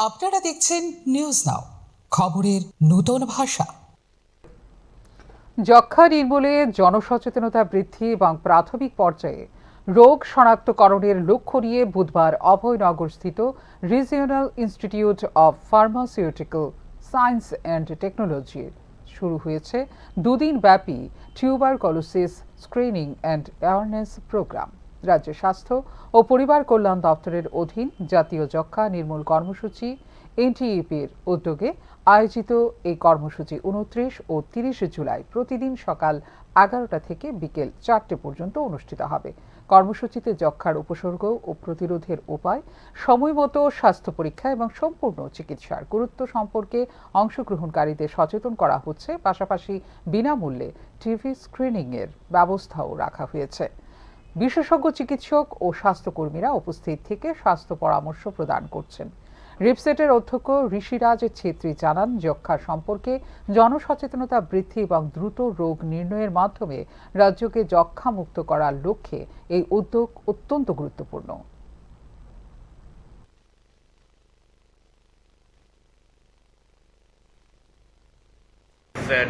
আপনারা দেখছেন news now, খবরের নতুন ভাষা। যক্ষ্মা নির্মূলে জনসচেতনতা বৃদ্ধি এবং প্রাথমিক পর্যায়ে রোগ শনাক্তকরণের লক্ষ্য নিয়ে বুধবার অভয়নগরস্থিত regional institute of pharmaceutical science and টেকনোলজির শুরু হয়েছে দুদিন ব্যাপী tuberculosis screening and awareness programme. রাজ্য স্বাস্থ্য ও পরিবার কল্যাণ দপ্তরের অধীন জাতীয় যক্ষ্মা নির্মূল কর্মসূচি এনটিইপির উদ্যোগে আয়োজিত এই কর্মসূচি 29 ও 30 জুলাই প্রতিদিন সকাল 11টা থেকে বিকেল 4টে পর্যন্ত অনুষ্ঠিত হবে। কর্মসূচিতে যক্ষ্মার উপসর্গ ও প্রতিরোধের উপায়, সময়মতো স্বাস্থ্য পরীক্ষা এবং সম্পূর্ণ চিকিৎসার গুরুত্ব সম্পর্কে অংশগ্রহণকারীদের সচেতন করা হচ্ছে। পাশাপাশি বিনামূল্যে টিভি স্ক্রিনিংয়ের ব্যবস্থাও রাখা হয়েছে। বিশেষজ্ঞ চিকিৎসক ও স্বাস্থ্যকর্মীরা উপস্থিত থেকে স্বাস্থ্য পরামর্শ প্রদান করছেন। রিপসেটের অধ্যক্ষ ঋষিরাজ ছেত্রী জানান, যক্ষ্মা সম্পর্কে জনসচেতনতা বৃদ্ধি এবং দ্রুত রোগ নির্ণয়ের মাধ্যমে রাজ্যকে যক্ষ্মা মুক্ত করার লক্ষ্যে এই উদ্যোগ অত্যন্ত গুরুত্বপূর্ণ।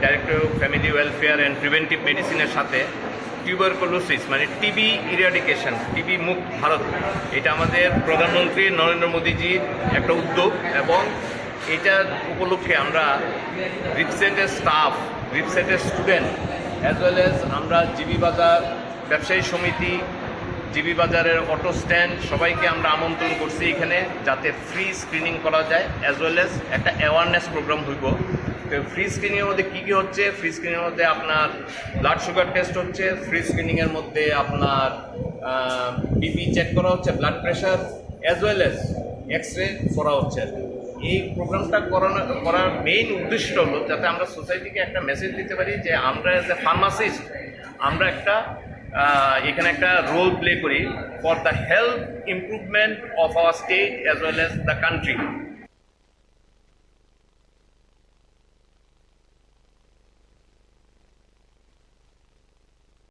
Director of family welfare and preventive মেডিসিনের সাথে টিউবারকুলোসিস মানে টিবি ইরাডিকেশন, টিবি মুক্ত ভারত, এটা আমাদের প্রধানমন্ত্রী নরেন্দ্র মোদীজির একটা উদ্যোগ এবং এটার উপলক্ষে আমরা রিপসেটের স্টাফ, রিপসেটের স্টুডেন্ট অ্যাজ ওয়েল এজ আমরা জিবি বাজার ব্যবসায়ী সমিতি, জিবি বাজারের অটো স্ট্যান্ড সবাইকে আমরা আমন্ত্রণ করছি এখানে, যাতে ফ্রি স্ক্রিনিং করা যায় অ্যাজ ওয়েল এজ একটা অ্যাওয়ারনেস প্রোগ্রাম হইব। ফ্রি স্ক্রিনিংয়ের মধ্যে কী কী হচ্ছে? ফ্রি স্ক্রিনিংয়ের মধ্যে আপনার ব্লাড সুগার টেস্ট হচ্ছে, ফ্রি স্ক্রিনিংয়ের মধ্যে আপনার বিপি চেক করা হচ্ছে, blood pressure as well age X ray করা হচ্ছে। এই প্রোগ্রামটা করার মেইন উদ্দেশ্য হলো যাতে আমরা সোসাইটিকে একটা মেসেজ দিতে পারি যে আমরা অ্যাজ এ ফার্মাসিস্ট আমরা একটা এখানে একটা রোল প্লে করি for the health improvement of our state as well as the country.